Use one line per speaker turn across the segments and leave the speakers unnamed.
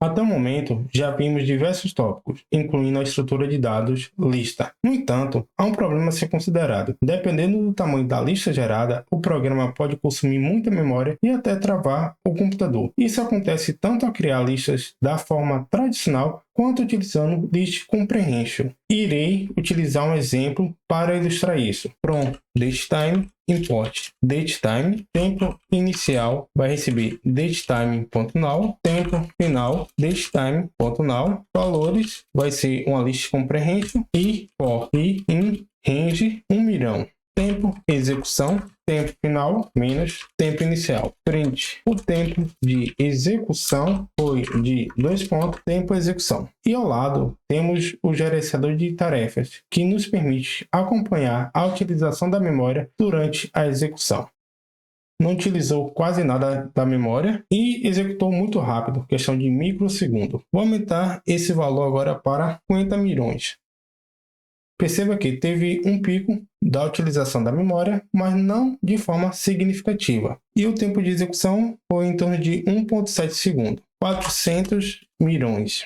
Até o momento, já vimos diversos tópicos, incluindo a estrutura de dados lista. No entanto, há um problema a ser considerado. Dependendo do tamanho da lista gerada, o programa pode consumir muita memória e até travar o computador. Isso acontece tanto ao criar listas da forma tradicional quanto utilizando List Comprehension. Irei utilizar um exemplo para ilustrar isso. Pronto, datetime import datetime, tempo inicial vai receber datetime.now, tempo final datetime.now, valores vai ser uma list comprehension e for e in range 1 milhão. Tempo execução, tempo final menos tempo inicial. Print. O tempo de execução foi de 2 pontos, tempo execução. E ao lado temos o gerenciador de tarefas, que nos permite acompanhar a utilização da memória durante a execução. Não utilizou quase nada da memória e executou muito rápido, questão de microsegundo. Vou aumentar esse valor agora para 50 milhões. Perceba que teve um pico da utilização da memória, mas não de forma significativa. E o tempo de execução foi em torno de 1,7 segundos, 400 milhões.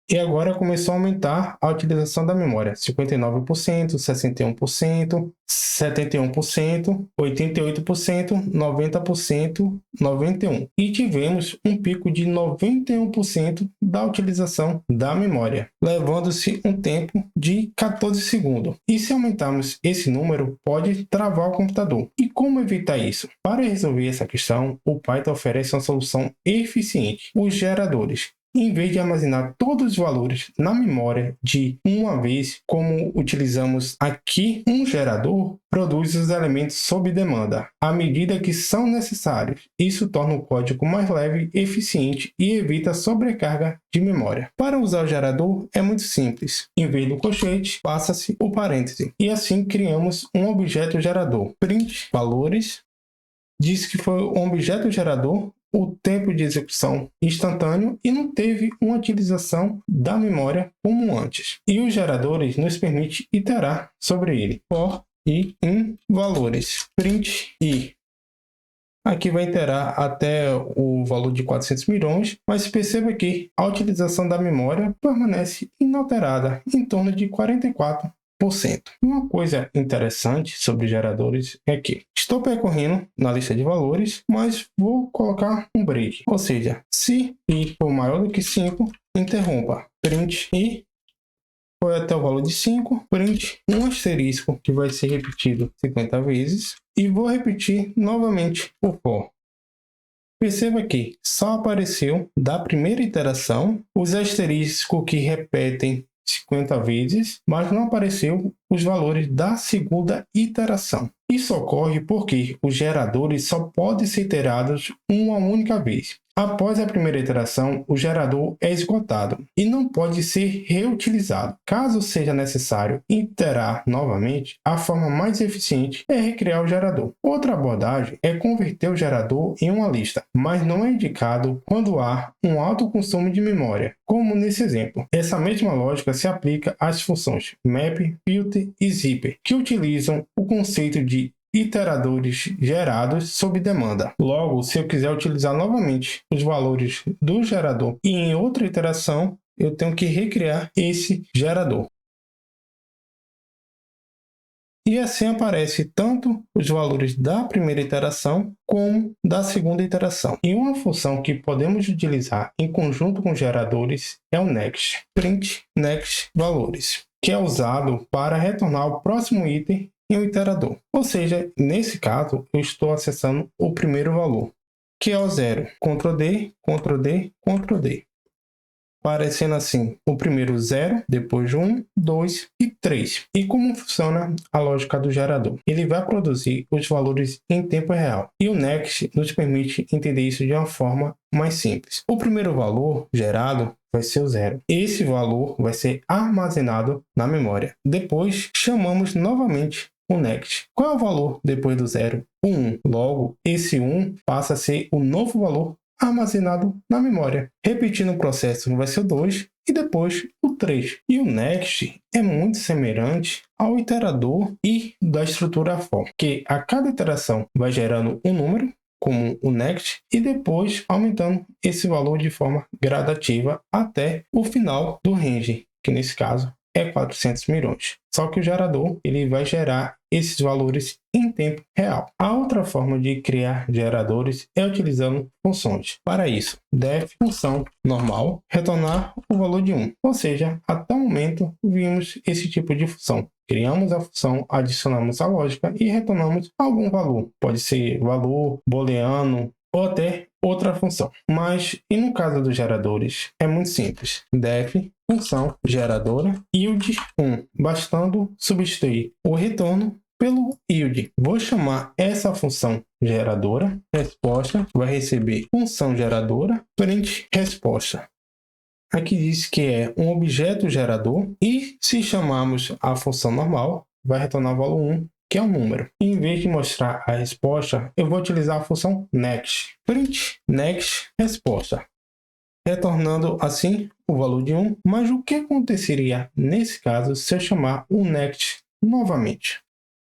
E agora começou a aumentar a utilização da memória, 59%, 61%, 71%, 88%, 90%, 91%. E tivemos um pico de 91% da utilização da memória, levando-se um tempo de 14 segundos. E se aumentarmos esse número, pode travar o computador. E como evitar isso? Para resolver essa questão, o Python oferece uma solução eficiente, os geradores. Em vez de armazenar todos os valores na memória de uma vez, como utilizamos aqui, um gerador produz os elementos sob demanda, à medida que são necessários. Isso torna o código mais leve, eficiente e evita sobrecarga de memória. Para usar o gerador é muito simples. Em vez do colchete, passa-se o parêntese. E assim criamos um objeto gerador. Print valores. Diz que foi um objeto gerador o tempo de execução instantâneo e não teve uma utilização da memória como antes. E os geradores nos permitem iterar sobre ele. For e in valores. Print i. Aqui vai iterar até o valor de 400 milhões, mas perceba que a utilização da memória permanece inalterada, em torno de 44%. Uma coisa interessante sobre geradores é que estou percorrendo na lista de valores, mas vou colocar um break, ou seja, se i for maior do que 5, interrompa. Print i foi até o valor de 5, print um asterisco que vai ser repetido 50 vezes e vou repetir novamente o for. Perceba que só apareceu da primeira iteração os asteriscos que repetem 50 vezes, mas não apareceu os valores da segunda iteração. Isso ocorre porque os geradores só podem ser iterados uma única vez. Após a primeira iteração, o gerador é esgotado e não pode ser reutilizado. Caso seja necessário iterar novamente, a forma mais eficiente é recriar o gerador. Outra abordagem é converter o gerador em uma lista, mas não é indicado quando há um alto consumo de memória, como nesse exemplo. Essa mesma lógica se aplica às funções map, filter e zipper, que utilizam o conceito de iteradores gerados sob demanda. Logo, se eu quiser utilizar novamente os valores do gerador e em outra iteração, eu tenho que recriar esse gerador. E assim aparece tanto os valores da primeira iteração como da segunda iteração. E uma função que podemos utilizar em conjunto com geradores é o next, print next valores, que é usado para retornar o próximo item em um iterador. Ou seja, nesse caso, eu estou acessando o primeiro valor, que é o 0. Ctrl D, Ctrl D, Ctrl D. Aparecendo assim o primeiro 0, depois 1, 2 e 3. E como funciona a lógica do gerador? Ele vai produzir os valores em tempo real. E o next nos permite entender isso de uma forma mais simples. O primeiro valor gerado vai ser o 0. Esse valor vai ser armazenado na memória. Depois chamamos novamente o next. Qual é o valor depois do 0? O 1. Logo, esse 1 passa a ser o novo valor armazenado na memória. Repetindo o processo vai ser o 2 e depois o 3. E o next é muito semelhante ao iterador e da estrutura for, que a cada iteração vai gerando um número como o next e depois aumentando esse valor de forma gradativa até o final do range, que nesse caso é 400 milhões. Só que o gerador ele vai gerar esses valores em tempo real. A outra forma de criar geradores é utilizando funções. Para isso, def função normal retornar o valor de 1. Ou seja, até o momento vimos esse tipo de função. Criamos a função, adicionamos a lógica e retornamos algum valor. Pode ser valor booleano ou até outra função. Mas, e no caso dos geradores, é muito simples. Def função geradora yield 1, bastando substituir o retorno pelo yield. Vou chamar essa função geradora, resposta vai receber função geradora, print resposta. Aqui diz que é um objeto gerador e se chamarmos a função normal, vai retornar o valor 1, que é um número. E em vez de mostrar a resposta, eu vou utilizar a função next. Print next resposta, retornando assim o valor de 1. Mas o que aconteceria nesse caso se eu chamar o next novamente?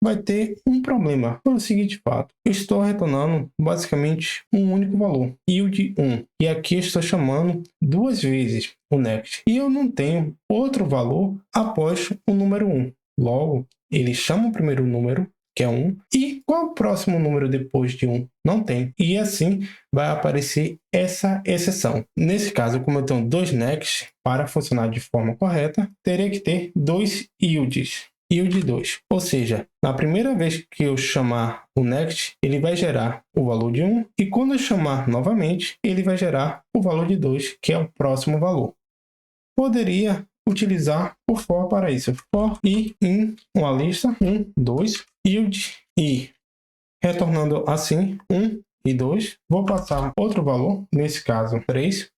Vai ter um problema pelo seguinte fato: eu estou retornando basicamente um único valor, yield 1, e aqui eu estou chamando duas vezes o next e eu não tenho outro valor após o número 1. Logo, ele chama o primeiro número, que é 1, e qual o próximo número depois de 1? Não tem. E assim vai aparecer essa exceção. Nesse caso, como eu tenho dois next, para funcionar de forma correta, teria que ter dois yields. Yield 2, ou seja, na primeira vez que eu chamar o next, ele vai gerar o valor de 1, e quando eu chamar novamente, ele vai gerar o valor de 2, que é o próximo valor. Poderia utilizar o for para isso. For i in uma lista 1, 2, yield i, retornando assim 1 e 2. Vou passar outro valor, nesse caso 3.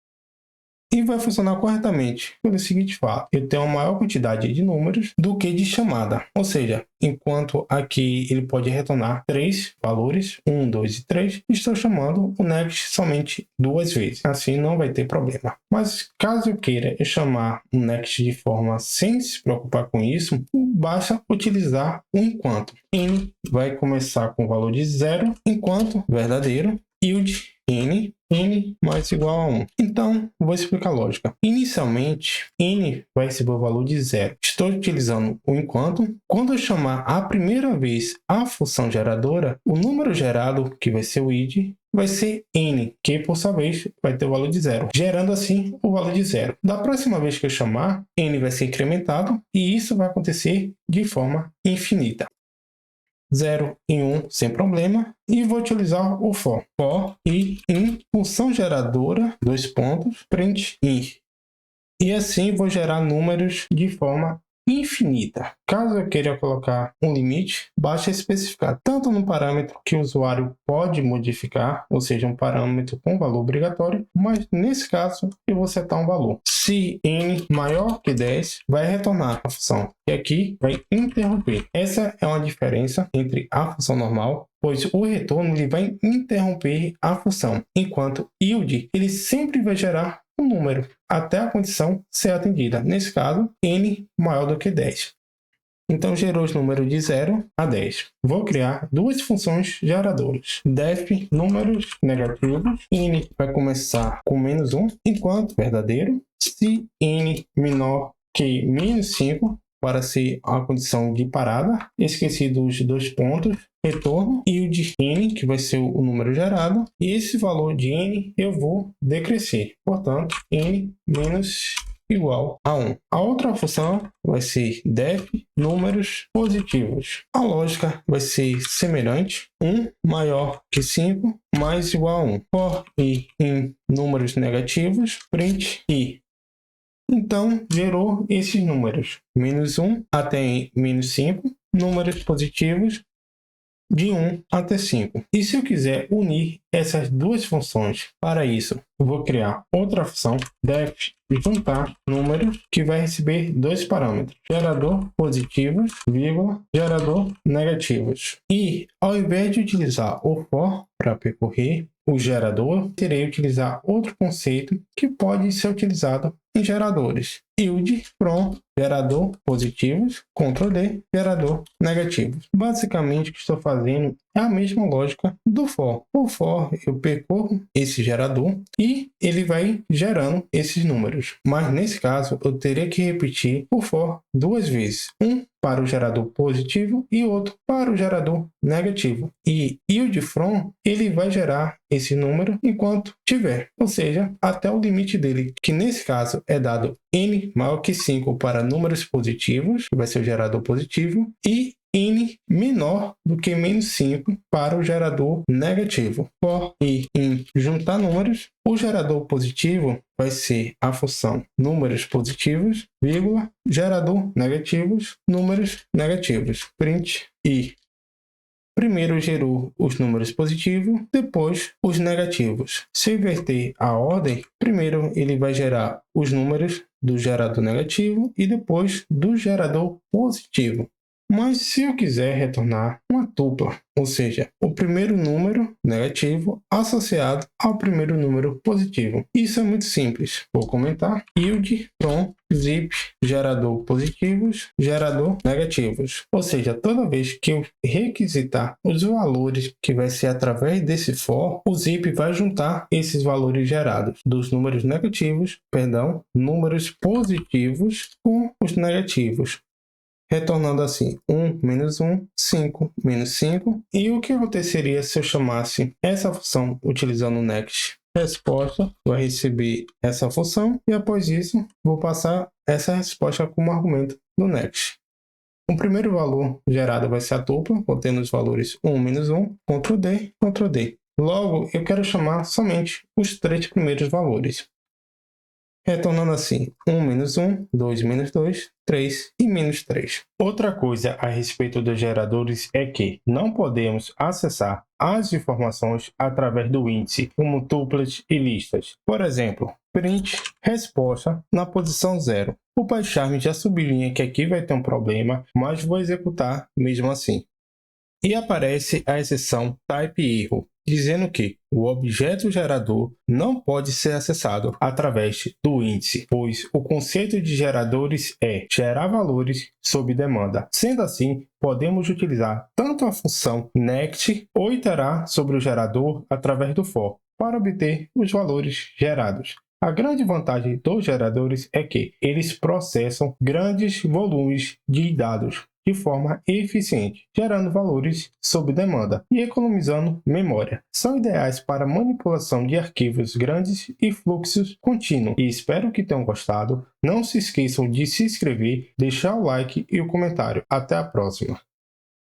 E vai funcionar corretamente pelo seguinte fato: eu tenho uma maior quantidade de números do que de chamada. Ou seja, enquanto aqui ele pode retornar 3 valores, 1, 2 e 3, estou chamando o next somente duas vezes. Assim não vai ter problema. Mas caso eu queira chamar o next de forma sem se preocupar com isso, basta utilizar o enquanto. N vai começar com o valor de 0, enquanto verdadeiro, yield n mais igual a 1. Então, vou explicar a lógica. Inicialmente, n vai receber o valor de 0. Estou utilizando o enquanto. Quando eu chamar a primeira vez a função geradora, o número gerado, que vai ser o id, vai ser n, que por sua vez vai ter o valor de 0, gerando assim o valor de 0. Da próxima vez que eu chamar, n vai ser incrementado e isso vai acontecer de forma infinita. 0 e 1 sem problema, e vou utilizar o for. For i in função geradora, dois pontos, print i. E assim vou gerar números de forma infinita. Caso eu queira colocar um limite, basta especificar tanto no parâmetro que o usuário pode modificar, ou seja, um parâmetro com valor obrigatório, mas nesse caso eu vou setar um valor. Se n maior que 10, vai retornar a função, e aqui vai interromper. Essa é uma diferença entre a função normal, pois o retorno ele vai interromper a função, enquanto yield ele sempre vai gerar um número até a condição ser atendida. Nesse caso, n maior do que 10. Então, gerou os números de 0 a 10. Vou criar duas funções geradoras. Def números negativos. N vai começar com menos 1, enquanto verdadeiro. Se n menor que menos 5, para ser a condição de parada. Esqueci dos dois pontos. Retorno e o de n, que vai ser o número gerado. E esse valor de n eu vou decrescer. Portanto, n menos igual a 1. A outra função vai ser def números positivos. A lógica vai ser semelhante. 1 maior que 5 mais igual a 1. For i em números negativos, print i. Então, gerou esses números. Menos 1 até menos 5. Números positivos de 1 até 5. E se eu quiser unir essas duas funções, para isso, eu vou criar outra função, def juntar números, que vai receber dois parâmetros, gerador positivos, vírgula, gerador negativos. E ao invés de utilizar o for para percorrer o gerador, terei que utilizar outro conceito que pode ser utilizado em geradores. Yield from gerador positivos, Ctrl D, gerador negativos. Basicamente, o que estou fazendo É a mesma lógica do for. O for, eu percorro esse gerador e ele vai gerando esses números. Mas nesse caso, eu teria que repetir o for duas vezes. Um para o gerador positivo e outro para o gerador negativo. E o de from, ele vai gerar esse número enquanto tiver, ou seja, até o limite dele, que nesse caso é dado n maior que 5 para números positivos, que vai ser o gerador positivo, e n menor do que menos 5 para o gerador negativo. For e in juntar números, o gerador positivo vai ser a função números positivos, vírgula, gerador negativos, números negativos. Print e primeiro gerou os números positivos, depois os negativos. Se inverter a ordem, primeiro ele vai gerar os números do gerador negativo e depois do gerador positivo. Mas se eu quiser retornar uma tupla, ou seja, o primeiro número negativo associado ao primeiro número positivo. Isso é muito simples. Vou comentar. Yield from zip gerador positivos, gerador negativos. Ou seja, toda vez que eu requisitar os valores que vai ser através desse for, o zip vai juntar esses valores gerados dos números negativos, números positivos com os negativos. Retornando assim, 1 menos 1, 5 menos 5. E o que aconteceria se eu chamasse essa função utilizando o next? Resposta vai receber essa função e após isso vou passar essa resposta como argumento no next. O primeiro valor gerado vai ser a tupla, contendo os valores 1 menos 1, Ctrl D, Ctrl D. Logo, eu quero chamar somente os três primeiros valores. Retornando assim, 1 menos 1, 2 menos 2, 3 e menos 3. Outra coisa a respeito dos geradores é que não podemos acessar as informações através do índice, como tuplas e listas. Por exemplo, print resposta na posição 0. O PyCharm já sublinha que aqui vai ter um problema, mas vou executar mesmo assim. E aparece a exceção type erro, dizendo que o objeto gerador não pode ser acessado através do índice, pois o conceito de geradores é gerar valores sob demanda. Sendo assim, podemos utilizar tanto a função next ou iterar sobre o gerador através do for para obter os valores gerados. A grande vantagem dos geradores é que eles processam grandes volumes de dados de forma eficiente, gerando valores sob demanda e economizando memória. São ideais para manipulação de arquivos grandes e fluxos contínuos. E espero que tenham gostado. Não se esqueçam de se inscrever, deixar o like e o comentário. Até a próxima!